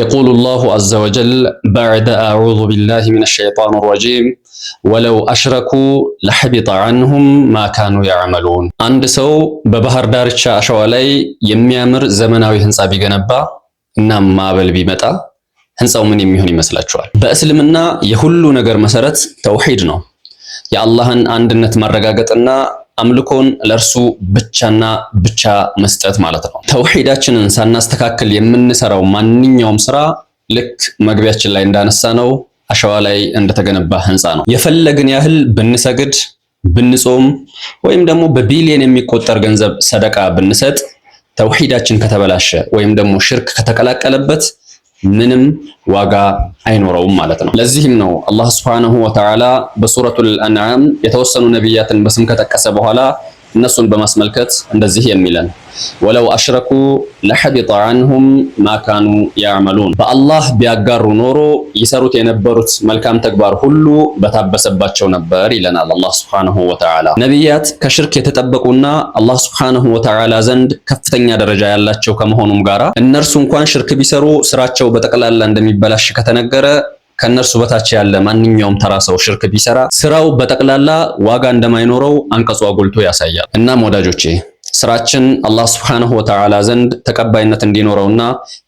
يقول الله عز وجل بعد أعوذ بالله من الشيطان الرجيم ولو أشركوا لحبط عنهم ما كانوا يعملون عند سو ببحر دارቻ አሸዋ ላይ የሚያምር ዘመናዊ ህንጻ ቢገነባ እና ማበል ቢመጣ ህንጻው ምን የሚሆን ይመስላችኋል? በእስልምና የሁሉ ነገር መሰረት ተውሂድ ነው። የአላህን አንድነት ማረጋገጥና አምልኮን ለርሱ ብቻና ብቻ መስጠት ማለት ነው። ተውሂዳችንን ሳናስተካክል የምንሰራው ማንኛውም ስራ ልክ መግቢያችን ላይ እንዳነሳ ነው አሸዋ ላይ እንደተገነባ ህንጻ ነው። የፈለግን ያህል ብንሰግድ፣ ብንጾም ወይም ደግሞ በቢሊየን የሚቆጠር ገንዘብ ሰደቃ ብንሰጥ ተውሂዳችን ከተበላሸ ወይም ደግሞ ሽርክ ከተቀላቀለበት ምንም ዋጋ አይኖረውም ማለት ነው። ለዚህም ነው አላህ ሱብሓነሁ ወተዓላ በሱረቱል አንዓም የተወሰኑ ነቢያትን በስም ከጠቀሰ በኋላ እነሱን በማስመልከት እንደዚህ የሚለን ወለው አሽረኩ ለሐቢጠ ዐንሁም ማ ካኑ ያዕመሉን፣ በአላህ ቢያጋሩ ኖሮ ይሰሩት የነበሩት መልካም ተግባር ሁሉ በታበሰባቸው ነበር ይለናል አላህ ሱብሓነሁ ወተዓላ። ነቢያት ከሽርክ የተጠበቁና አላህ ሱብሓነሁ ወተዓላ ዘንድ ከፍተኛ ደረጃ ያላቸው ከመሆኑም ጋራ እነርሱ እንኳን ሽርክ ቢሰሩ ስራቸው በጠቅላላ እንደሚበላሽ ከተነገረ ከነርሱ በታች ያለ ማንኛውም ተራ ሰው ሽርክ ቢሰራ ስራው በጠቅላላ ዋጋ እንደማይኖረው አንቀጹ አጉልቶ ያሳያል። እናም ወዳጆቼ ስራችን አላህ ሱብሓነሁ ወተዓላ ዘንድ ተቀባይነት እንዲኖረውና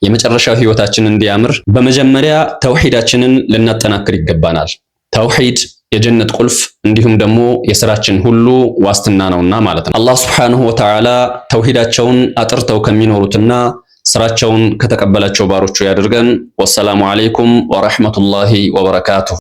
የመጨረሻው ህይወታችን እንዲያምር በመጀመሪያ ተውሂዳችንን ልናጠናክር ይገባናል። ተውሂድ የጀነት ቁልፍ እንዲሁም ደግሞ የስራችን ሁሉ ዋስትና ነውና ማለት ነው። አላህ ሱብሓነሁ ወተዓላ ተውሂዳቸውን አጥርተው ከሚኖሩትና ስራቸውን ከተቀበላቸው ባሮቹ ያድርገን። ወሰላሙ አለይኩም ወራህመቱላሂ ወበረካቱሁ።